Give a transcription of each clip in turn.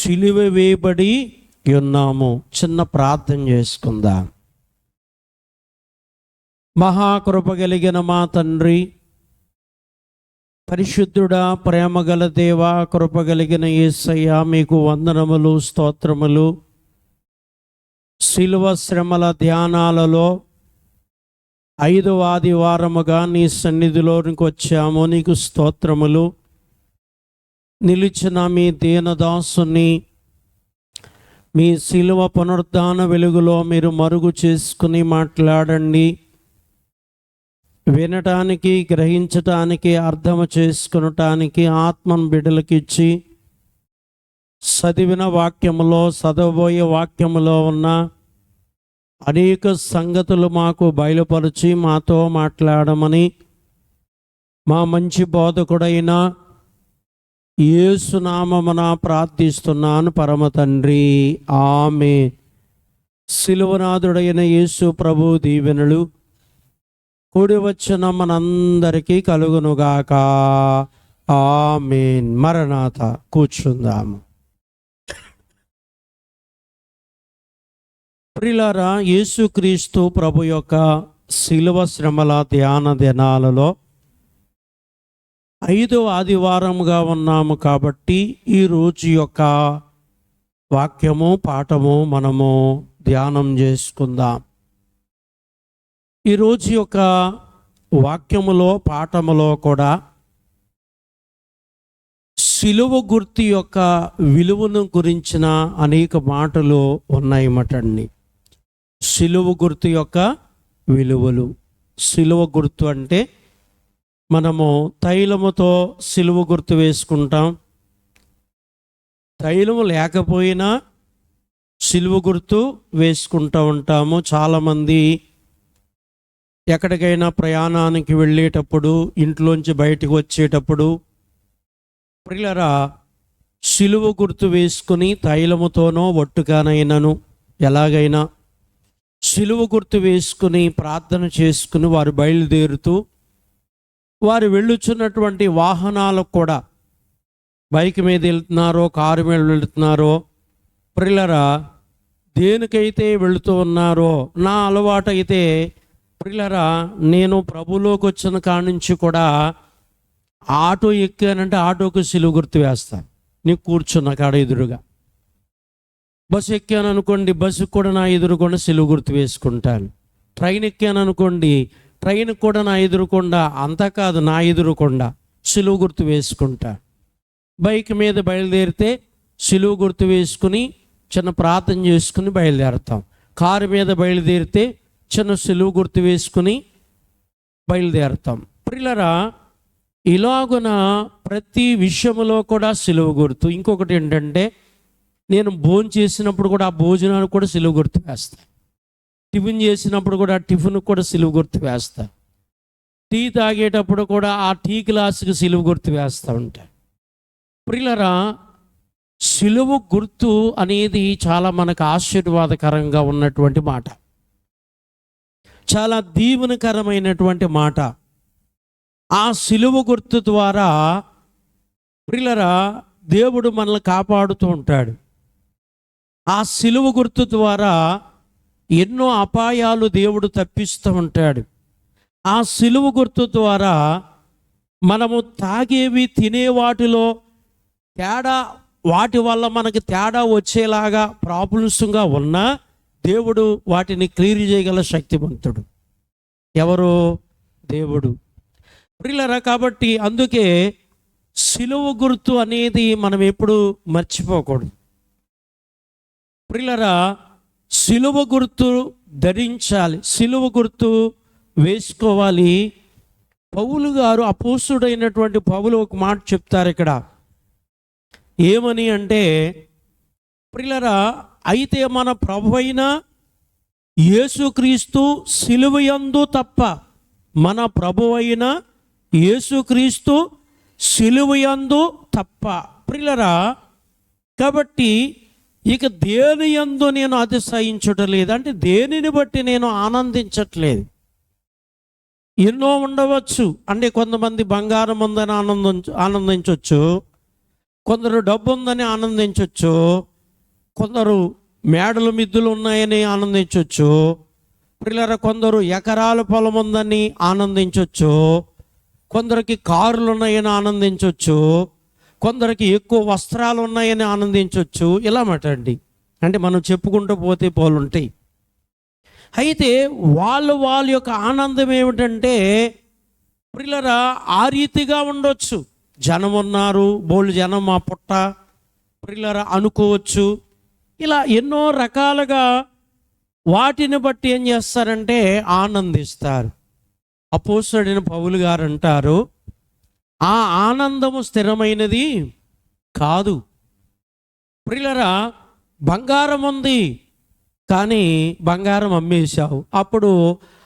సిలువ వేయబడి ఉన్నాము. చిన్న ప్రార్థన చేసుకుందాం. మహాకృప కలిగిన మా తండ్రి, పరిశుద్ధుడా, ప్రేమగల దేవా, కృప కలిగిన యేసయ్య, మీకు వందనములు, స్తోత్రములు. శిలువ శ్రమల ధ్యానాలలో 5వ ఆదివారముగా నీ సన్నిధిలోనికి వచ్చాము. నీకు స్తోత్రములు. నిలిచిన మీ దీనదాసుని మీ శిలువ పునరుద్ధాన వెలుగులో మీరు మరుగు చేసుకుని మాట్లాడండి. వినటానికి, గ్రహించటానికి, అర్థం చేసుకునటానికి ఆత్మను బిడ్డలకిచ్చి చదివిన వాక్యములో, చదవబోయే వాక్యములో ఉన్న అనేక సంగతులు మాకు బయలుపరిచి మాతో మాట్లాడమని మా మంచి బోధకుడైన యేసు నామమున ప్రార్థిస్తున్నాను పరమ తండ్రి, ఆమేన్. శిలువనాథుడైన యేసు ప్రభు దీవెనలు కూడి వచ్చిన మనందరికీ కలుగునుగాక, ఆమేన్. మరణాత. కూర్చుందాము. ప్రియులారా, యేసుక్రీస్తు ప్రభు యొక్క శిలువ శ్రమల ధ్యాన దినాలలో 5వ ఆదివారముగా ఉన్నాము కాబట్టి ఈ రోజు యొక్క వాక్యము, పాఠము మనము ధ్యానం చేసుకుందాం. ఈరోజు యొక్క వాక్యములో, పాఠములో కూడా శిలువ గుర్తు యొక్క విలువను గురించిన అనేక మాటలు ఉన్నాయన్నమాటండి. శిలువ గుర్తు యొక్క విలువలు. శిలువ గుర్తు అంటే మనము తైలముతో శిలువ గుర్తు వేసుకుంటాం. తైలము లేకపోయినా శిలువ గుర్తు వేసుకుంటూ ఉంటాము. చాలామంది ఎక్కడికైనా ప్రయాణానికి వెళ్ళేటప్పుడు, ఇంట్లోంచి బయటకు వచ్చేటప్పుడు ప్రియులారా శిలువ గుర్తు వేసుకుని తైలముతోనో ఒట్టుగానైనాను ఎలాగైనా శిలువ గుర్తు వేసుకుని ప్రార్థన చేసుకుని వారు బయలుదేరుతూ వారు వెళ్ళుచున్నటువంటి వాహనాలకు కూడా, బైక్ మీద వెళ్తున్నారో, కారు మీద వెళుతున్నారో, ప్రియులారా దేనికైతే వెళుతూ ఉన్నారో, నా అలవాటు అయితే ప్రియులారా నేను ప్రభులోకి వచ్చిన కాడి నుంచి కూడా ఆటో ఎక్కానంటే ఆటోకు శిలువ గుర్తు వేస్తాను. నీకు కూర్చున్న కాడ ఎదురుగా. బస్సు ఎక్కాను అనుకోండి, బస్సుకు కూడా నా ఎదురుకుండా శిలువ గుర్తు వేసుకుంటాను. ట్రైన్ ఎక్కాను అనుకోండి, ట్రైన్ కూడా నా ఎదురుకుండా, అంతా కాదు నా ఎదురుకుండా శిలువ గుర్తు వేసుకుంటా. బైక్ మీద బయలుదేరితే శిలువ గుర్తు వేసుకుని చిన్న ప్రార్థన చేసుకుని బయలుదేరుతాం. కారు మీద బయలుదేరితే చిన్న శిలువ గుర్తు వేసుకుని బయలుదేరుతాం. ప్రియులారా ఇలాగున ప్రతి విషయంలో కూడా శిలువ గుర్తు. ఇంకొకటి ఏంటంటే, నేను భోజనం చేసినప్పుడు కూడా ఆ భోజనానికి కూడా శిలువ గుర్తు వేస్తాను. టిఫిన్ చేసినప్పుడు కూడా ఆ టిఫిన్కి కూడా శిలువ గుర్తు వేస్తా. టీ తాగేటప్పుడు కూడా ఆ టీ గ్లాసుకి శిలువ గుర్తు వేస్తూ ఉంటాను. ప్రియులారా శిలువ గుర్తు అనేది చాలా మనకు ఆశీర్వాదకరంగా ఉన్నటువంటి మాట, చాలా దీవెనకరమైనటువంటి మాట. ఆ శిలువ గుర్తు ద్వారా ప్రియులారా దేవుడు మనల్ని కాపాడుతూ ఉంటాడు. ఆ శిలువ గుర్తు ద్వారా ఎన్నో అపాయాలు దేవుడు తప్పిస్తూ ఉంటాడు. ఆ శిలువ గుర్తు ద్వారా మనము తాగేవి, తినే వాటిలో తేడా, వాటి వల్ల మనకి తేడా వచ్చేలాగా ప్రాబ్లమ్స్గా ఉన్నా దేవుడు వాటిని క్లియర్ చేయగల శక్తివంతుడు. ఎవరు? దేవుడు. ప్రియులారా కాబట్టి అందుకే శిలువ గుర్తు అనేది మనం ఎప్పుడు మర్చిపోకూడదు. ప్రియులారా శిలువ గుర్తు ధరించాలి, శిలువ గుర్తు వేసుకోవాలి. పౌలు గారు, అపోస్తుడైనటువంటి పౌలు ఒక మాట చెప్తారు ఇక్కడ. ఏమని అంటే, ప్రియులారా అయితే మన ప్రభువైన యేసుక్రీస్తు సిలువయందు తప్ప, మన ప్రభువైన యేసుక్రీస్తు సిలువయందు తప్ప. ప్రియులారా కాబట్టి ఇక దేని యందు నేను అతిశయించటలేదు, అంటే దేనిని బట్టి నేను ఆనందించట్లేదు. ఎన్నో ఉండవచ్చు. అంటే కొంతమంది బంగారం ఉందని ఆనందించవచ్చు, కొందరు డబ్బు ఉందని ఆనందించవచ్చు, కొందరు మేడలు మిద్దులు ఉన్నాయని ఆనందించవచ్చు, పిల్లల కొందరు ఎకరాల పొలం ఉందని ఆనందించవచ్చు, కొందరికి కారులు ఉన్నాయని ఆనందించవచ్చు, కొందరికి ఎక్కువ వస్త్రాలు ఉన్నాయని ఆనందించవచ్చు. ఇలా మాట్లాడండి, అంటే మనం చెప్పుకుంటూ పోతే పోలుంటాయి. అయితే వాళ్ళ యొక్క ఆనందం ఏమిటంటే పిల్లరా ఆ రీతిగా ఉండొచ్చు. జనం ఉన్నారు, బోళ్ళు జనం మా పుట్ట పిల్లరా అనుకోవచ్చు. ఇలా ఎన్నో రకాలుగా వాటిని బట్టి ఏం చేస్తారంటే ఆనందిస్తారు. అపోస్తలుడైన పౌలు గారు అంటారు, ఆ ఆనందము స్థిరమైనది కాదు. ప్రియులరా, బంగారం ఉంది కానీ బంగారం అమ్మేశావు, అప్పుడు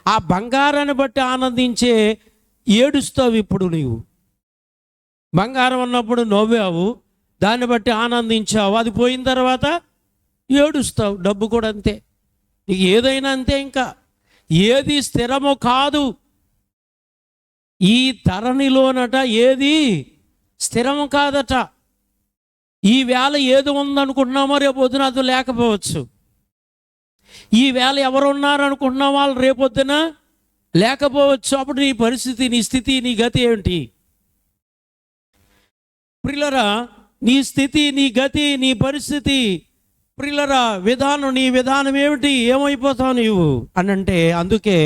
ఆ బంగారాన్ని బట్టి ఆనందించే ఏడుస్తావు. ఇప్పుడు నీవు బంగారం ఉన్నప్పుడు నవ్వావు, దాన్ని బట్టి ఆనందించావు, అది పోయిన తర్వాత ఏడుస్తావు. డబ్బు కూడా అంతే, నీకు ఏదైనా అంతే. ఇంకా ఏది స్థిరము కాదు ఈ ధరణిలోనట, ఏది స్థిరము కాదట. ఈ వేళ ఏది ఉందనుకుంటున్నామో రేపు పొద్దున అది లేకపోవచ్చు. ఈ వేళ ఎవరు ఉన్నారు అనుకుంటున్నా వాళ్ళు రేపొద్దున లేకపోవచ్చు. అప్పుడు నీ పరిస్థితి, నీ స్థితి, నీ గతి ఏమిటి? ప్రియులరా, నీ స్థితి, నీ గతి, నీ పరిస్థితి, ప్రియులరా నీ విధానం ఏమిటి? ఏమైపోతావు నీవు అని అంటే, అందుకే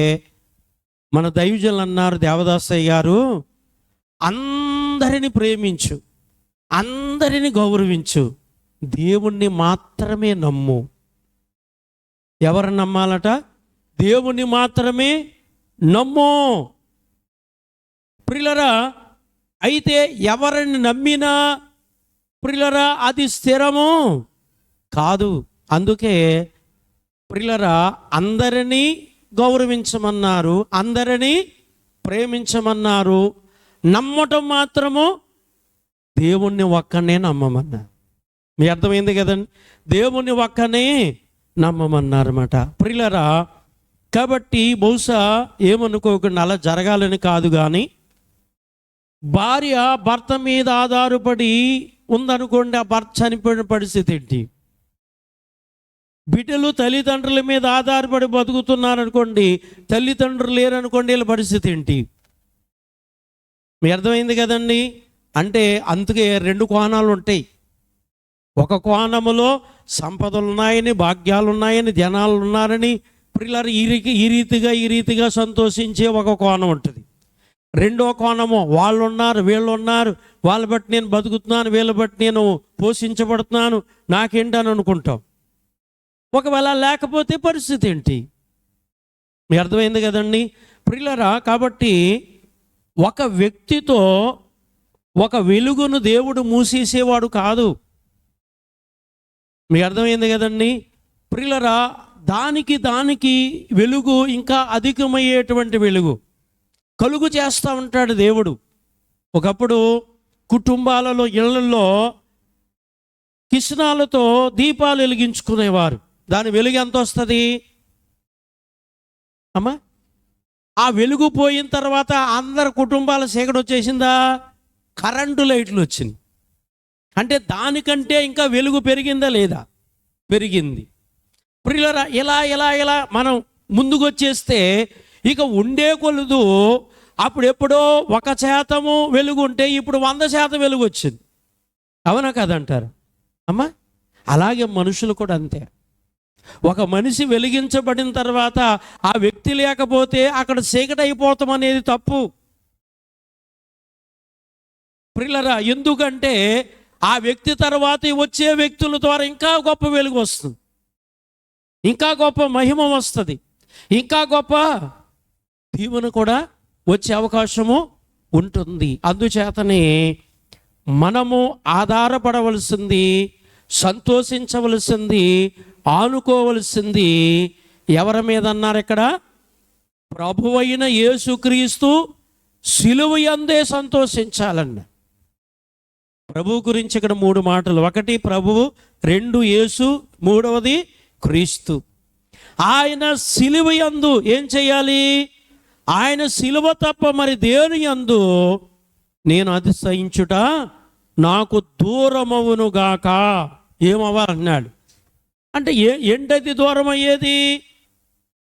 మన దైవజనులు అన్నారు, దేవదాసయ్య గారు, అందరిని ప్రేమించు, అందరిని గౌరవించు, దేవుణ్ణి మాత్రమే నమ్ము. ఎవరు నమ్మాలట? దేవుణ్ణి మాత్రమే నమ్ము. ప్రియులరా, అయితే ఎవరిని నమ్మినా ప్రియులరా అది స్థిరము కాదు. అందుకే ప్రియులరా అందరినీ గౌరవించమన్నారు, అందరినీ ప్రేమించమన్నారు, నమ్మటం మాత్రము దేవుణ్ణి ఒక్కనే నమ్మమన్నారు. మీ అర్థమైంది కదండి? దేవుణ్ణి ఒక్కనే నమ్మమన్నారన్నమాట. ప్రియులరా, కాబట్టి బహుశా ఏమనుకోకుండా అలా జరగాలని కాదు, కానీ భార్య భర్త మీద ఆధారపడి ఉందనుకోండి, ఆ భర్త చనిపోయిన పరిస్థితి ఏంటి? బిడ్డలు తల్లిదండ్రుల మీద ఆధారపడి బతుకుతున్నారనుకోండి, తల్లిదండ్రులు లేరనుకోండి, వీళ్ళ పరిస్థితి ఏంటి? మీ అర్థమైంది కదండి? అంటే అందుకే రెండు కోణాలు ఉంటాయి. ఒక కోణములో సంపదలు ఉన్నాయని, భాగ్యాలు ఉన్నాయని, జనాలు ఉన్నారని పిల్లలు ఈ రీతిగా సంతోషించే ఒక కోణం ఉంటుంది. రెండో కోణము, వాళ్ళు ఉన్నారు, వీళ్ళు ఉన్నారు, వాళ్ళ బట్టి నేను బతుకుతున్నాను, వీళ్ళ బట్టి నేను పోషించబడుతున్నాను, నాకేంటని అనుకుంటాం. ఒకవేళ లేకపోతే పరిస్థితి ఏంటి? మీ అర్థమైంది కదండి ప్రియులరా? కాబట్టి ఒక వ్యక్తితో ఒక వెలుగును దేవుడు మూసేసేవాడు కాదు. మీ అర్థమైంది కదండి ప్రియులరా? దానికి వెలుగు, ఇంకా అధికమయ్యేటువంటి వెలుగు కలుగు చేస్తూ ఉంటాడు దేవుడు. ఒకప్పుడు కుటుంబాలలో, ఇళ్లలో కిసనాలతో దీపాలు వెలిగించుకునేవారు. దాని వెలుగు ఎంత వస్తుంది అమ్మా? ఆ వెలుగు పోయిన తర్వాత అందరి కుటుంబాల చీకటి వచ్చేసిందా? కరెంటు లైట్లు వచ్చింది. అంటే దానికంటే ఇంకా వెలుగు పెరిగిందా లేదా? పెరిగింది. ప్రియులరా, ఇలా మనం ముందుకు వచ్చేస్తే ఇక ఉండే కొలుదు అప్పుడు ఎప్పుడో 1% వెలుగు ఉంటే ఇప్పుడు 100% వెలుగు వచ్చింది. అవునా కాదంటారు అమ్మా? అలాగే మనుషులు కూడా అంతే. ఒక మనిషి వెలిగించబడిన తర్వాత ఆ వ్యక్తి లేకపోతే అక్కడ చీకటి అయిపోతాం అనేది తప్పు. ప్రియులరా, ఎందుకంటే ఆ వ్యక్తి తర్వాత వచ్చే వ్యక్తుల ద్వారా ఇంకా గొప్ప వెలుగు వస్తుంది, ఇంకా గొప్ప మహిమ వస్తుంది, ఇంకా గొప్ప దీవెన కూడా వచ్చే అవకాశము ఉంటుంది. అందుచేతనే మనము ఆధారపడవలసింది, సంతోషించవలసింది, ఆనుకోవలసింది ఎవరి మీద అన్నారు ఇక్కడ? ప్రభువైన యేసుక్రీస్తు సిలువ యందే సంతోషించాలన్న. ప్రభు గురించి ఇక్కడ 3 మాటలు. 1 ప్రభువు, 2 యేసు, 3వది క్రీస్తు. ఆయన సిలువ యందు ఏం చేయాలి? ఆయన సిలువ తప్ప మరి దేని యందు నేను అతిశయించుట నాకు దూరమవునుగాక. ఏమవ్వాలన్నాడు అంటే ఏంటది దూరం అయ్యేది?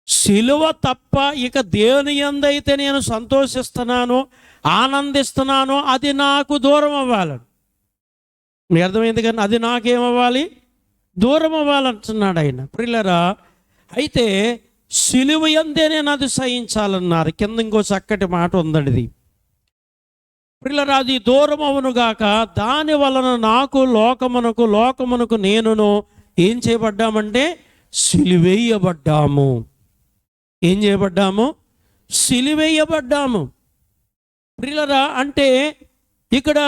సిలువ తప్ప ఇక దేని యందైతే నేను సంతోషిస్తున్నానో ఆనందిస్తున్నానో అది నాకు దూరం అవ్వాలని. మీ అర్థమైంది కానీ అది నాకేమవ్వాలి? దూరం అవ్వాలంటున్నాడు ఆయన. ప్రియులారా, అయితే సిలువ యందే నేను అది సహించాలన్నారు. కింద ఇంకో చక్కటి మాట ఉందండి. ప్రియులారా, అది దూరం అవునుగాక, దాని వలన నాకు లోకమునకు నేనును ఏం చేయబడ్డామంటే సిలువేయబడ్డాము. ఏం చేయబడ్డాము? సిలువేయబడ్డాము. ప్రియులారా, అంటే ఇక్కడ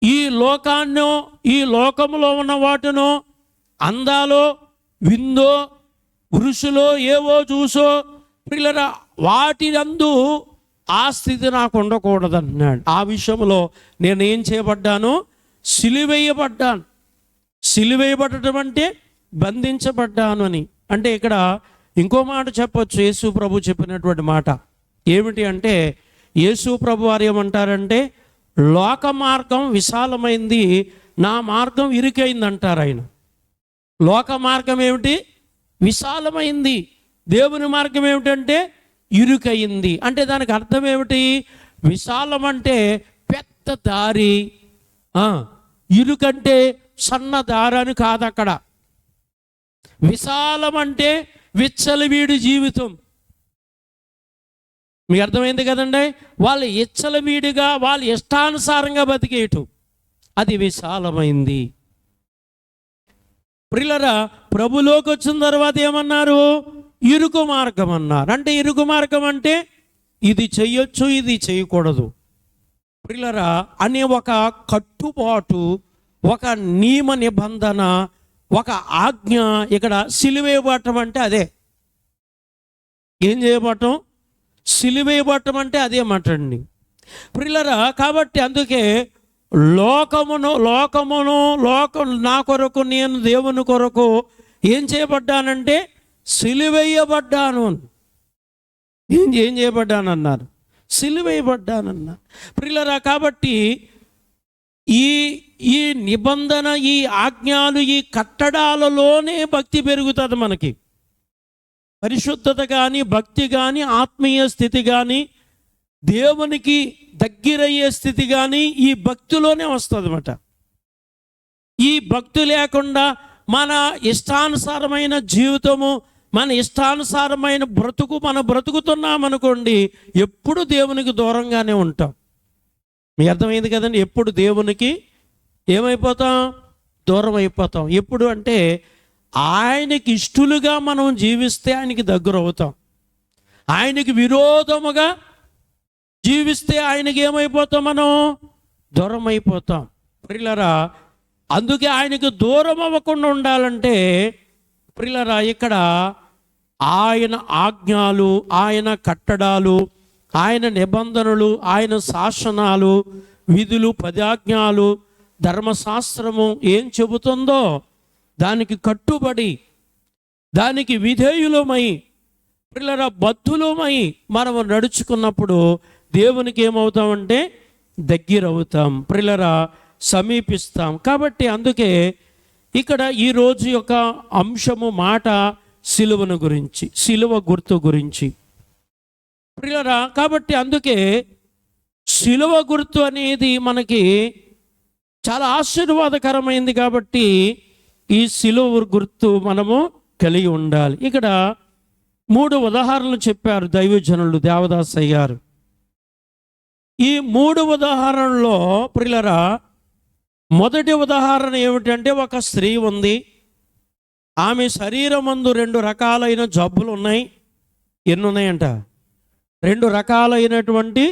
ఈ లోకాన్నో ఈ లోకములో ఉన్న వాటినో అందాలో విందో పురుషులో ఏవో చూసో ప్రియులారా వాటి నందు ఆ స్థితి నాకు ఉండకూడదు అన్నాడు. ఆ విషయంలో నేనేం చేయబడ్డాను? సిలువేయబడ్డాను. సిలువేయబడటం అంటే బంధించబడ్డాను అని. అంటే ఇక్కడ ఇంకో మాట చెప్పొచ్చు. యేసు ప్రభు చెప్పినటువంటి మాట ఏమిటి అంటే, యేసు ప్రభు వారు ఏమంటారంటే, లోక మార్గం విశాలమైంది, నా మార్గం ఇరుకైంది అంటారు ఆయన. లోక మార్గం ఏమిటి? విశాలమైంది. దేవుని మార్గం ఏమిటంటే ఇరుకయింది. అంటే దానికి అర్థం ఏమిటి? విశాలం అంటే పెద్ద దారి, ఇరుకంటే సన్న దారి అని కాదు. అక్కడ విశాలం అంటే విచ్చలవీడి జీవితం. మీకు అర్థమైంది కదండి? వాళ్ళు విచ్చలవీడిగా వాళ్ళ ఇష్టానుసారంగా బతికేయటం అది విశాలమైంది. ప్రియులారా, ప్రభులోకి వచ్చిన తర్వాత ఏమన్నారు? ఇరుకు మార్గం అన్నారు. అంటే ఇరుకు మార్గం అంటే ఇది చెయ్యొచ్చు ఇది చేయకూడదు ప్రియులారా అనే ఒక కట్టుబాటు, ఒక నియమ నిబంధన, ఒక ఆజ్ఞ. ఇక్కడ సిలువేయబడటం అంటే అదే. ఏం చేయబడటం? సిలువేయబడటం అంటే అదే మాట అండి ప్రియులారా. కాబట్టి అందుకే లోకం నా కొరకు, నేను దేవుని కొరకు ఏం చేయబడ్డానంటే సిలువేయబడ్డాను. ఏం చేయబడ్డానన్నారు? సిలువేయబడ్డానన్నారు ప్రియులారా. కాబట్టి ఈ నిబంధన, ఈ ఆజ్ఞలు, ఈ కట్టడాలలోనే భక్తి పెరుగుతుంది మనకి. పరిశుద్ధత కానీ, భక్తి కానీ, ఆత్మీయ స్థితి కానీ, దేవునికి దగ్గరయ్యే స్థితి కానీ ఈ భక్తిలోనే వస్తుంది అన్నమాట. ఈ భక్తి లేకుండా మన ఇష్టానుసారమైన జీవితము, మన ఇష్టానుసారమైన బ్రతుకు మనం బ్రతుకుతున్నామనుకోండి, ఎప్పుడు దేవునికి దూరంగానే ఉంటాం. మీకు అర్థమైంది కదండి? ఎప్పుడు దేవునికి ఏమైపోతాం? దూరం అయిపోతాం. ఎప్పుడు అంటే ఆయనకి ఇష్టలుగా మనం జీవిస్తే ఆయనకి దగ్గర అవుతాం. ఆయనకి విరోధముగా జీవిస్తే ఆయనకి ఏమైపోతాం? మనం దూరం అయిపోతాం ప్రియులారా. అందుకే ఆయనకు దూరం అవ్వకుండా ఉండాలంటే ప్రియులారా, ఇక్కడ ఆయన ఆజ్ఞలు, ఆయన కట్టడాలు, ఆయన నిబంధనలు, ఆయన శాసనాలు, విధులు, పదాజ్ఞలు, ధర్మశాస్త్రము ఏం చెబుతుందో దానికి కట్టుబడి, దానికి విధేయులమై ప్రియులారా బద్ధులమై మనము నడుచుకున్నప్పుడు దేవునికి ఏమవుతామంటే దగ్గర అవుతాం ప్రియులారా, సమీపిస్తాం. కాబట్టి అందుకే ఇక్కడ ఈరోజు యొక్క అంశము మాట సిలువను గురించి, సిలువ గుర్తు గురించి ప్రియులారా. కాబట్టి అందుకే సిలువ గుర్తు అనేది మనకి చాలా ఆశీర్వాదకరమైంది. కాబట్టి ఈ సిలువ గుర్తు మనము కలిగి ఉండాలి. ఇక్కడ 3 ఉదాహరణలు చెప్పారు దైవజనులు దేవదాసయ్య గారు. ఈ 3 ఉదాహరణలో ప్రియులారా, మొదటి ఉదాహరణ ఏమిటంటే, ఒక స్త్రీ ఉంది, ఆమె శరీరమందు 2 రకాలైన జబ్బులు ఉన్నాయి. ఎన్ని ఉన్నాయంట? 2 రకాలైనటువంటి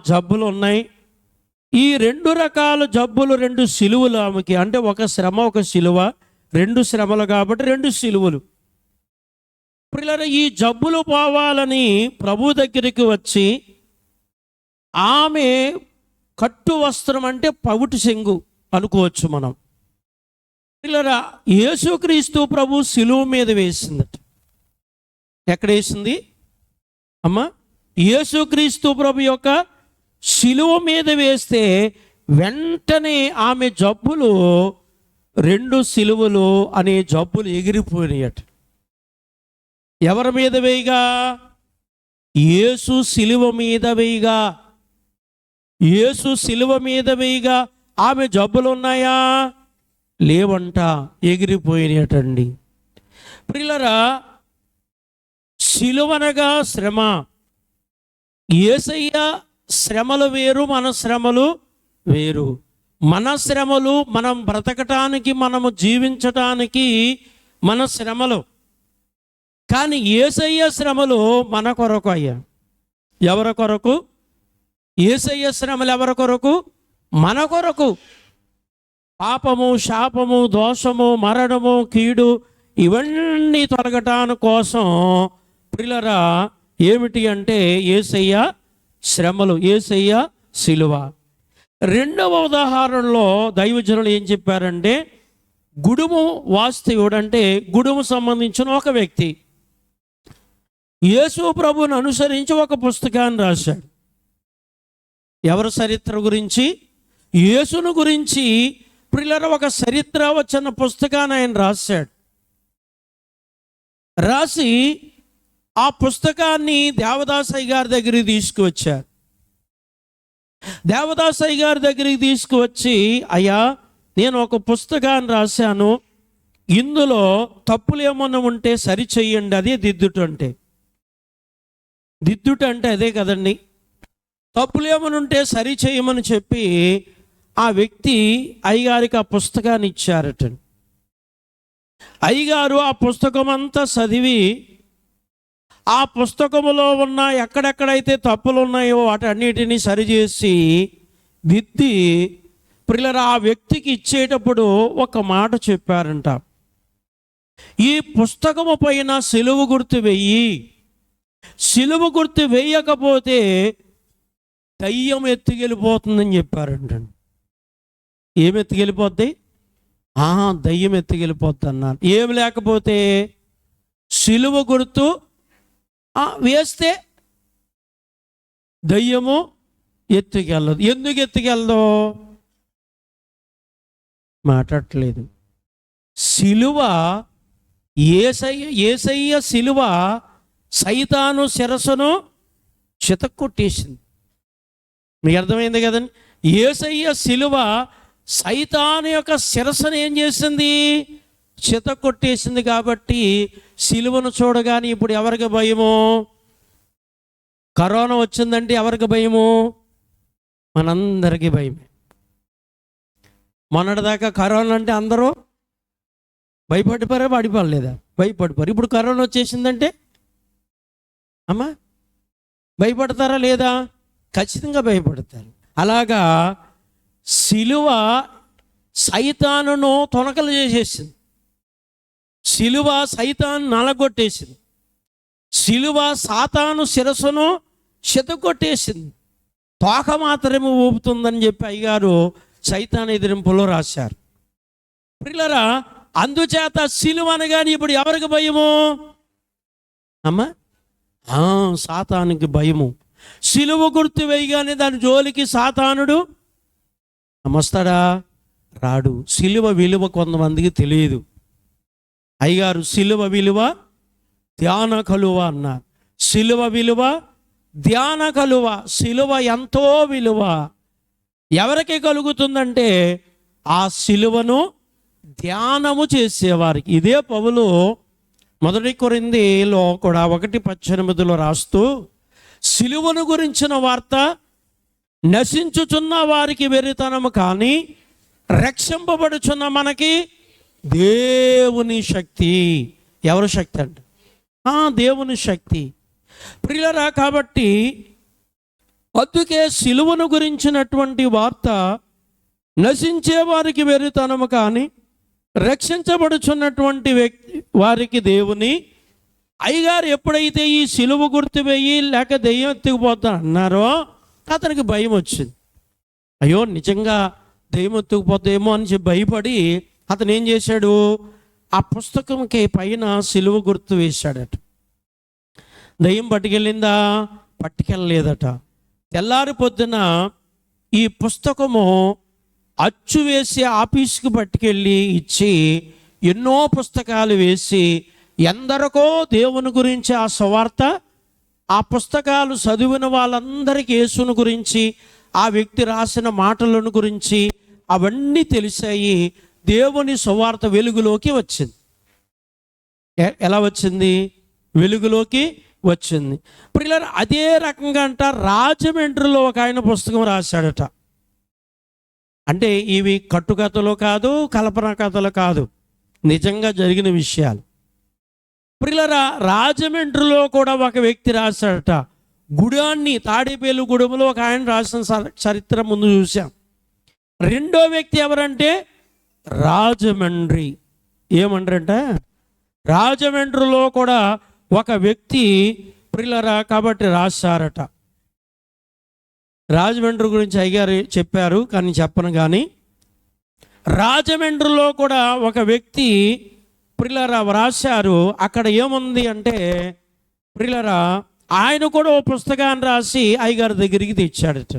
జబ్బులు ఉన్నాయి. ఈ 2 రకాల జబ్బులు 2 సిలువలు ఆమెకి. అంటే ఒక శ్రమ, ఒక సిలువ, 2 శ్రమలు కాబట్టి 2 సిలువలు. ప్రియులారా, ఈ జబ్బులు పోవాలని ప్రభు దగ్గరికి వచ్చి ఆమె కట్టు వస్త్రం అంటే పవిటి చెంగు అనుకోవచ్చు మనం. ప్రియులారా, యేసుక్రీస్తు ప్రభు సిలువ మీద వేసిందట. ఎక్కడ వేసింది అమ్మా? యేసుక్రీస్తు ప్రభు యొక్క సిలువ మీద వేస్తే వెంటనే ఆమె జబ్బులు 2 సిలువలు అనే జబ్బులు ఎగిరిపోయినాయట. ఎవరి మీద వేయగా? యేసు సిలువ మీద వేయగా. యేసు సిలువ మీద వేయగా ఆమె జబ్బులు ఉన్నాయా? లేవంట, ఎగిరిపోయినటండి. ప్రియులారా, సిలువనగా శ్రమ. యేసయ్య శ్రమలు వేరు, మన శ్రమలు వేరు. మన శ్రమలు మనం బ్రతకటానికి, మనము జీవించటానికి మన శ్రమలు. కానీ యేసయ్య శ్రమలు మన కొరకు అయ్యా. ఎవరి కొరకు? యేసయ్య శ్రమలు ఎవరి కొరకు? మన కొరకు. పాపము, శాపము, దోషము, మరణము, కీడు ఇవన్నీ తొలగటాని కోసం ప్రియులారా ఏమిటి అంటే యేసయ్య శ్రమలు, యేసయ్య సిలువ. 2వ ఉదాహరణలో దైవజనులు ఏం చెప్పారంటే, గుడుము వాస్తవుడు అంటే గుడుము సంబంధించిన ఒక వ్యక్తి యేసు ప్రభువును అనుసరించి ఒక పుస్తకాన్ని రాశాడు. ఎవరి చరిత్ర గురించి? యేసును గురించి ప్రియులారా ఒక చరిత్ర వచ్చిన పుస్తకాన్ని ఆయన రాశాడు. రాసి ఆ పుస్తకాన్ని దేవదాసయ్య గారి దగ్గరికి తీసుకువచ్చారు. దేవదాసయ్య గారి దగ్గరికి తీసుకువచ్చి, అయ్యా నేను ఒక పుస్తకాన్ని రాశాను, ఇందులో తప్పులు ఏమన్నా ఉంటే సరిచెయ్యండి. అదే దిద్దుట అంటే. దిద్దుట అంటే అదే కదండి. తప్పులు ఏమని ఉంటే సరి చేయమని చెప్పి ఆ వ్యక్తి అయ్యగారికి ఆ పుస్తకాన్ని ఇచ్చారట. అయ్యగారు ఆ పుస్తకం అంతా చదివి ఆ పుస్తకములో ఉన్న ఎక్కడెక్కడైతే తప్పులు ఉన్నాయో వాటన్నిటినీ సరిచేసి దిద్ది ప్రియులారా ఆ వ్యక్తికి ఇచ్చేటప్పుడు ఒక మాట చెప్పారంట, ఈ పుస్తకము పైన సిలువ గుర్తు వెయ్యి. సిలువ గుర్తు వేయకపోతే దయ్యం ఎత్తుకెళ్ళిపోతుందని చెప్పారంట. ఏమి ఎత్తుకెళ్ళిపోద్ది? దయ్యం ఎత్తుకెళ్ళిపోద్ది అన్నారు. ఏమి లేకపోతే సిలువ గుర్తు వేస్తే దయ్యము ఎత్తుకెళ్ళదు. ఎందుకు ఎత్తుకెళ్ళదు? మాట్లాడట్లేదు. సిలువ యేసయ్య సిలువ సైతాను శిరస్సును చితక్కొట్టేసింది. మీకు అర్థమైంది కదండి. యేసయ్య సిలువ సైతాను యొక్క శిరస్సును ఏం చేసింది? చితక్కొట్టేసింది. కాబట్టి సిలువను చూడగానే ఇప్పుడు ఎవరికి భయము? కరోనా వచ్చిందంటే ఎవరికి భయము? మనందరికీ భయమే. మొన్నటిదాకా కరోనా అంటే అందరూ భయపడిపోయారా? పడిపోలేదా? భయపడిపోరు. ఇప్పుడు కరోనా వచ్చేసిందంటే అమ్మా భయపడతారా లేదా? ఖచ్చితంగా భయపడతారు. అలాగా సిలువ సైతానును తొనకలు చేసేసింది. సిలువ సైతాను నలగొట్టేసింది. సిలువ సాతాను శిరస్సును చితగొట్టేసింది. తోక మాత్రమే ఊపుతుందని చెప్పి అయ్యగారు సైతాను ఎదిరింపులో రాశారు. ప్రియులారా, అందుచేత సిలువ అనగానే ఇప్పుడు ఎవరికి భయము? అమ్మా సాతానుకి భయము. సిలువ గుర్తు వేయగానే దాని జోలికి సాతానుడు వస్తాడా? రాడు. సిలువ విలువ కొంతమందికి తెలియదు. అయ్యగారు సిలువ విలువ ధ్యాన కలువ అన్నారు. సిలువ విలువ ధ్యాన కలువ. సిలువ ఎంతో విలువ ఎవరికి కలుగుతుందంటే ఆ సిలువను ధ్యానము చేసేవారికి. ఇదే పౌలు 1 కొరింథీలో కూడా 1:18 రాస్తూ, సిలువను గురించిన వార్త నశించుచున్న వారికి వెర్రితనము, కానీ రక్షింపబడుచున్న మనకి దేవుని శక్తి. ఎవరి శక్తి అంటే? దేవుని శక్తి. ప్రియులారా, కాబట్టి అందుకే సిలువను గురించినటువంటి వార్త నశించే వారికి వెర్రితనము, కానీ రక్షించబడుచున్నటువంటి వ్యక్తి వారికి దేవుని. అయ్యగారు ఎప్పుడైతే ఈ సిలువ గుర్తు వేయి లేక దెయ్యం ఎత్తుకుపోతా అన్నారో అతనికి భయం వచ్చింది. అయ్యో నిజంగా దెయ్యం ఎత్తుకుపోతాయేమో అని చెప్పి భయపడి అతను ఏం చేశాడు? ఆ పుస్తకంకి పైన సిలువ గుర్తు వేశాడట. దెయ్యం పట్టుకెళ్ళిందా? పట్టుకెళ్ళలేదట. తెల్లారి పొద్దున ఈ పుస్తకము అచ్చు వేసి ఆఫీస్కి పట్టుకెళ్ళి ఇచ్చి ఎన్నో పుస్తకాలు వేసి ఎందరికో దేవుని గురించి ఆ సువార్త, ఆ పుస్తకాలు చదివిన వాళ్ళందరికీ యేసుని గురించి, ఆ వ్యక్తి రాసిన మాటలను గురించి అవన్నీ తెలిసాయి. దేవుని సువార్త వెలుగులోకి వచ్చింది. ఎలా వచ్చింది? వెలుగులోకి వచ్చింది. ప్రియులారా, అదే రకంగా అంట రాజమండ్రిలో ఒక ఆయన పుస్తకం రాశాడట. అంటే ఇవి కట్టుకథలు కాదు, కల్పన కథలు కాదు, నిజంగా జరిగిన విషయాలు. ప్రియులారా, రాజమండ్రిలో కూడా ఒక వ్యక్తి రాశాడట. గుడాన్ని, తాడేపల్లి గూడెంలో ఒక ఆయన రాసిన చరిత్ర ముందు చూసాం. రెండో వ్యక్తి ఎవరంటే రాజమండ్రి. ఏమంటారంట? రాజమండ్రిలో కూడా ఒక వ్యక్తి ప్రియులారా కాబట్టి రాశారట. రాజమండ్రి గురించి అయ్యగారు చెప్పారు, కానీ చెప్పను. కానీ రాజమండ్రిలో కూడా ఒక వ్యక్తి ప్రియులారా రాశారు. అక్కడ ఏముంది అంటే ప్రియులారా, ఆయన కూడా ఓ పుస్తకాన్ని రాసి అయ్యగారి దగ్గరికి తెచ్చాడట.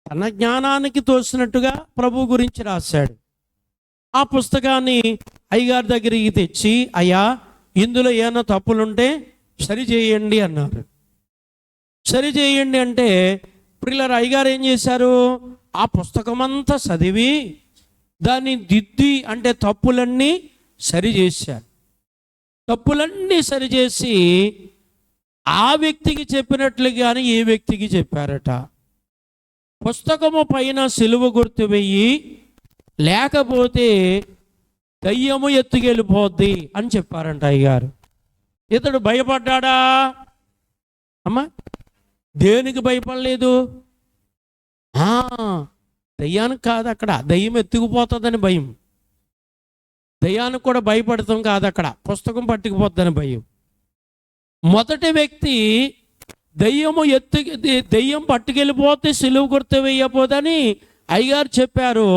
తన జ్ఞానానికి తోసినట్టుగా ప్రభు గురించి రాశాడు. ఆ పుస్తకాన్ని అయ్యగారి దగ్గరికి తెచ్చి, అయ్యా ఇందులో ఏమైనా తప్పులుంటే సరిచేయండి అన్నారు. సరిచేయండి అంటే ప్రియులారా అయ్యగారు ఏం చేశారు? ఆ పుస్తకమంతా చదివి దాన్ని దిద్ది, అంటే తప్పులన్నీ సరిచేశారు. తప్పులన్నీ సరిచేసి ఆ వ్యక్తికి చెప్పినట్లుగానే ఈ వ్యక్తికి చెప్పారట. పుస్తకము పైన సిలువ గుర్తు వెయ్యి, లేకపోతే దయ్యము ఎత్తుకెళ్ళిపోద్ది అని చెప్పారంట అయ్యగారు. ఇతడు భయపడ్డాడా? అమ్మా, దేనికి భయపడలేదు? దయ్యానికి కాదు, అక్కడ దయ్యం ఎత్తుకుపోతుందని భయం. దయ్యానికి కూడా భయపడతాం కాదు, అక్కడ పుస్తకం పట్టుకుపోద్దని భయం. మొదటి వ్యక్తి దయ్యం పట్టుకెళ్ళిపోతే సిలువ గుర్తు వేయపోదని అయ్యగారు చెప్పారు.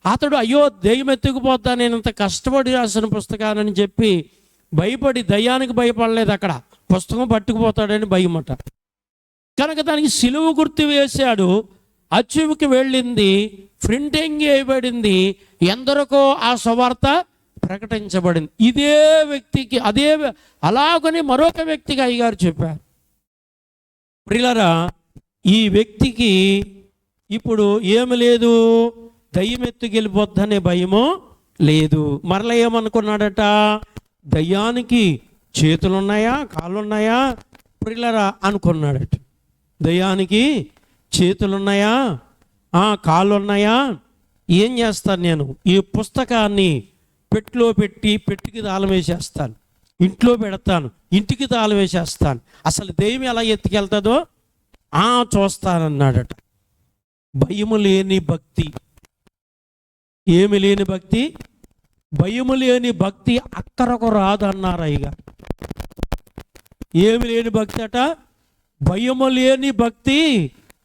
అతడు అయ్యో దయ్యం ఎత్తుకుపోతా, నేను ఇంత కష్టపడి రాసిన పుస్తకాలని చెప్పి భయపడి దయ్యానికి భయపడలేదు, అక్కడ పుస్తకం పట్టుకుపోతాడని భయమట. కనుక దానికి సిలువ గుర్తు వేశాడు. అచ్చువుకి వెళ్ళింది, ప్రింటింగ్ వేయబడింది, ఎందరికో ఆ సువార్త ప్రకటించబడింది. ఇదే వ్యక్తికి అలాగని మరొక వ్యక్తికి అయ్యగారు చెప్పారు. ప్రియులారా, ఈ వ్యక్తికి ఇప్పుడు ఏమి లేదు, దయ్యం ఎత్తుకెళ్ళిపోద్దనే భయమో లేదు. మరలా ఏమనుకున్నాడట? దయ్యానికి చేతులున్నాయా, కాళ్ళున్నాయా ప్రియులారా అనుకున్నాడట. దయ్యానికి చేతులున్నాయా, కాళ్ళున్నాయా? ఏం చేస్తాను నేను? ఈ పుస్తకాన్ని పెట్టిలో పెట్టి పెట్టికి తాళం వేసేస్తాను, ఇంట్లో పెడతాను, ఇంటికి తాళం వేసేస్తాను, అసలు దెయ్యం ఎలా ఎత్తుకెళ్తుందో చూస్తానన్నాడట. భయము లేని భక్తి. ఏమి లేని భక్తి? భయము లేని భక్తి అక్కరకు రాదన్నారు అయ్యగారు. ఏమి లేని భక్తి అట? భయము లేని భక్తి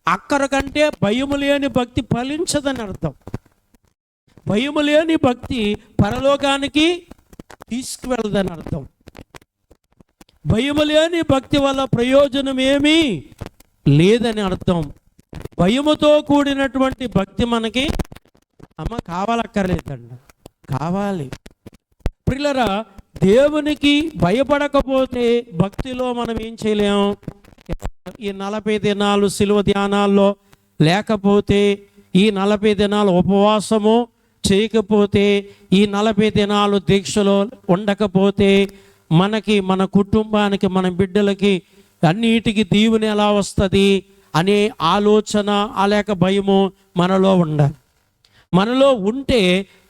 అక్కర కంటే భయము లేని భక్తి ఫలించదని అర్థం. భయము లేని భక్తి పరలోకానికి తీసుకువెళ్ళదని అర్థం. భయము లేని భక్తి వల్ల ప్రయోజనం ఏమీ లేదని అర్థం. భయముతో కూడినటువంటి భక్తి మనకి కావాలక్కర్లేదండి, కావాలి. ప్రియులారా, దేవునికి భయపడకపోతే భక్తిలో మనం ఏం చేయలేం. ఈ 40 దినాలు సిలువ ధ్యానాల్లో లేకపోతే, ఈ 40 దినాలు ఉపవాసము చేయకపోతే, ఈ 40 దినాలు దీక్షలో ఉండకపోతే మనకి, మన కుటుంబానికి, మన బిడ్డలకి అన్నిటికీ దీవెన ఎలా వస్తుంది అనే ఆలోచన లేక భయము మనలో ఉండాలి. మనలో ఉంటే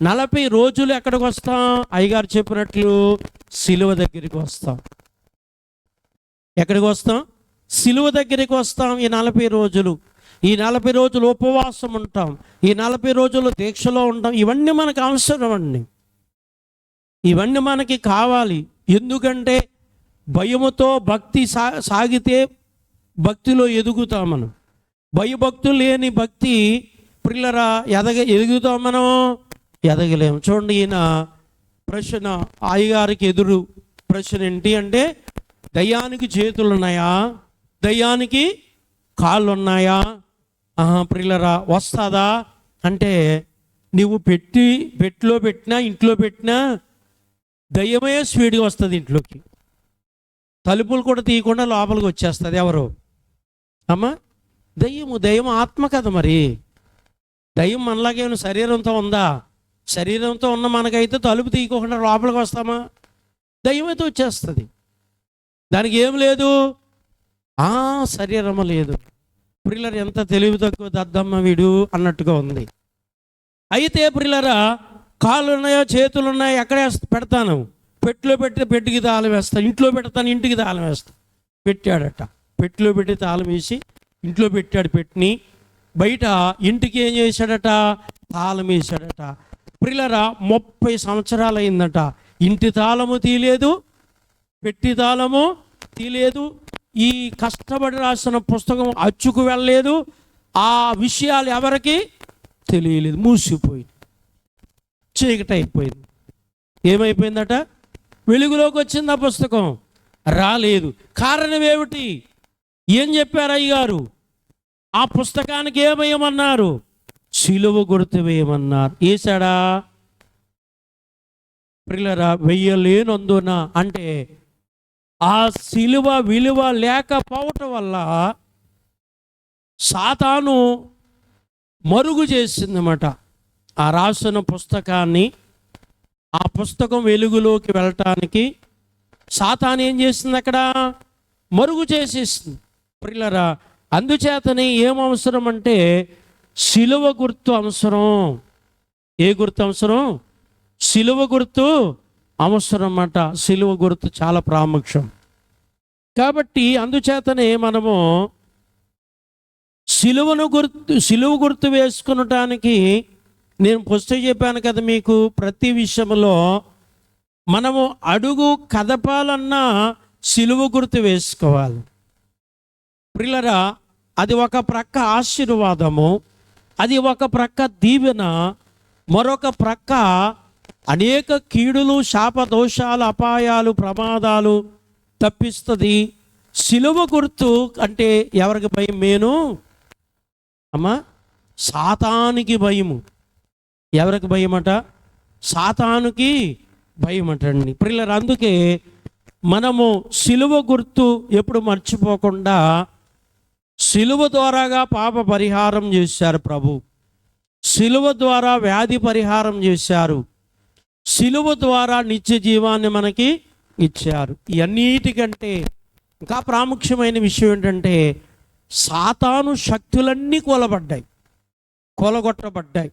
40 రోజులు ఎక్కడికి వస్తాం? అయ్యగారు చెప్పినట్లు సిలువ దగ్గరికి వస్తాం. ఎక్కడికి వస్తాం? సిలువ దగ్గరికి వస్తాం. ఈ 40 రోజులు, ఈ 40 రోజులు ఉపవాసం ఉంటాం, ఈ 40 రోజులు దీక్షలో ఉంటాం. ఇవన్నీ మనకు అవసరం అండి, ఇవన్నీ మనకి కావాలి. ఎందుకంటే భయముతో భక్తి సాగితే భక్తిలో ఎదుగుతాం మనం. భయభక్తులు లేని భక్తి ప్రియులారా ఎదుగుతాం మనం? ఎదగలేము. చూడండి, ఈయన ప్రశ్న అయ్యగారికి ఎదురు ప్రశ్న ఏంటి అంటే, దయ్యానికి చేతులు ఉన్నాయా, దయ్యానికి కాళ్ళు ఉన్నాయా? ప్రియులరా వస్తుందా అంటే, నువ్వు పెట్టిలో పెట్టినా ఇంట్లో పెట్టినా దయ్యమే స్పీడ్గా వస్తుంది ఇంట్లోకి. తలుపులు కూడా తీయకుండా లోపలికి వచ్చేస్తుంది. ఎవరు అమ్మా? దయ్యం ఆత్మ కదా. మరి దయ్యం మనలాగేమైనా శరీరంతో ఉందా? శరీరంతో ఉన్న మనకైతే తలుపు తీయకుండా లోపలికి వస్తామా? దయ్యం అయితే వచ్చేస్తుంది. దానికి ఏం లేదు, శరీరం లేదు. ప్రియులర్ ఎంత తెలివి తక్కువ దద్దమ్మ వీడు అన్నట్టుగా ఉంది. అయితే ప్రియులరా, కాళ్ళు ఉన్నాయో చేతులు ఉన్నాయో ఎక్కడ పెడతాను? పెట్టిలో పెట్టి పెట్టికి తాళం వేస్తాను, ఇంట్లో పెడతాను ఇంటికి తాళం వేస్తాను. పెట్టాడట, పెట్టిలో పెట్టి తాళం వేసి ఇంట్లో పెట్టాడు. పెట్టిని బయట ఇంటికి ఏం చేశాడట? తాళం వేశాడట. ప్రియులరా 30 సంవత్సరాలు అయిందట. ఇంటి తాళము తీయలేదు, పెట్టి తాళము తీయలేదు. ఈ కష్టపడి రాసిన పుస్తకం అచ్చుకు వెళ్ళలేదు. ఆ విషయాలు ఎవరికి తెలియలేదు. మూసిపోయింది, చీకటి అయిపోయింది. ఏమైపోయిందట? వెలుగులోకి వచ్చింది ఆ పుస్తకం, రాలేదు. కారణం ఏమిటి? ఏం చెప్పారు అయ్యగారు? ఆ పుస్తకానికి ఏమేయమన్నారు? సిలువ గుర్తు వేయమన్నారు. వేశాడా? ప్రియులరా, వెయ్యలేనందున అంటే ఆ సిలువ విలువ లేకపోవటం వల్ల సాతాను మరుగు చేసిందన్నమాట ఆ రాసిన పుస్తకాన్ని. ఆ పుస్తకం వెలుగులోకి వెళ్ళటానికి సాతాను ఏం చేసింది? అక్కడ మరుగు చేసేసింది. ప్రియులరా, అందుచేతనే ఏం అవసరం అంటే సిలువ గుర్తు అవసరం. ఏ గుర్తు అవసరం? సిలువ గుర్తు అవసరం అన్నమాట. సిలువ గుర్తు చాలా ప్రాముఖ్యం. కాబట్టి అందుచేతనే మనము సిలువ గుర్తు వేసుకునటానికి, నేను పుస్తకం చెప్పాను కదా మీకు, ప్రతి విషయంలో మనము అడుగు కదపాలన్నా సిలువ గుర్తు వేసుకోవాలి. ప్రియులరా, అది ఒక ప్రక్క ఆశీర్వాదము, అది ఒక ప్రక్క దీవెన, మరొక ప్రక్క అనేక కీడులు, శాపదోషాలు, అపాయాలు, ప్రమాదాలు తప్పిస్తుంది. సిలువ గుర్తు అంటే ఎవరికి భయం? మేను అమ్మా, సాతానికి భయము. ఎవరికి భయమట? సాతానుకి భయమటండి. ప్రియులరు, అందుకే మనము సిలువ గుర్తు ఎప్పుడు మర్చిపోకుండా, సిలువ ద్వారాగా పాప పరిహారం చేశారు ప్రభు, సిలువ ద్వారా వ్యాధి పరిహారం చేశారు, సిలువ ద్వారా నిత్య జీవాన్ని మనకి ఇచ్చారు. ఇవన్నిటికంటే ఇంకా ప్రాముఖ్యమైన విషయం ఏంటంటే, సాతాను శక్తులన్నీ కొలగొట్టబడ్డాయి.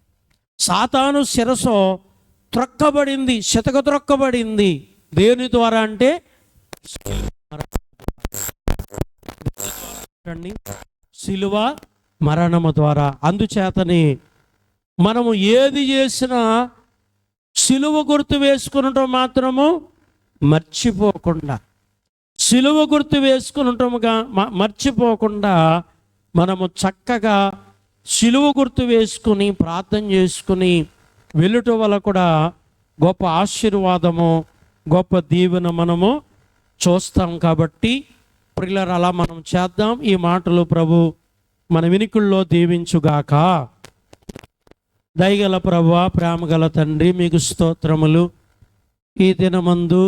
సాతాను శిరస్సు త్రొక్కబడింది, శతక త్రొక్కబడింది. దేని ద్వారా అంటే సిలువ మరణము ద్వారా. అందుచేతని మనము ఏది చేసినా సిలువ గుర్తు వేసుకునటం మాత్రము మర్చిపోకుండా, సిలువ గుర్తు వేసుకునటముగా మర్చిపోకుండా మనము చక్కగా సిలువ గుర్తు వేసుకుని ప్రార్థన చేసుకుని వెళ్ళటం వల్ల కూడా గొప్ప ఆశీర్వాదము, గొప్ప దీవెన మనము చూస్తాం. కాబట్టి ప్రియులారా, అలా మనం చేద్దాం. ఈ మాటలు ప్రభు మన వినికుల్లో దీవించుగాక. దయగల ప్రభువా, ప్రేమగల తండ్రి, మీకు స్తోత్రములు. ఈ దినమందు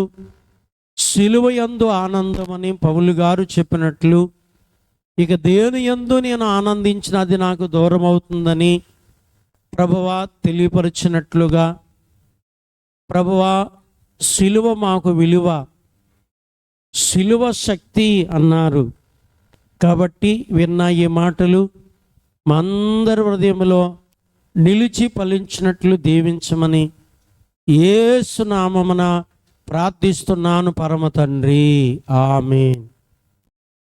సిలువ యందు ఆనందమని పౌలు గారు చెప్పినట్లు, ఇక దేని యందు నేను ఆనందించిన అది నాకు దూరం అవుతుందని ప్రభువా తెలియపరిచినట్లుగా, ప్రభువా సిలువ మాకు విలువ, సిలువ శక్తి అన్నారు. కాబట్టి విన్న ఈ మాటలు మా అందరి హృదయంలో నిలిచి ఫలించినట్లు దీవించమని యేసు నామమున ప్రార్థిస్తున్నాను పరమ తండ్రి. ఆమేన్.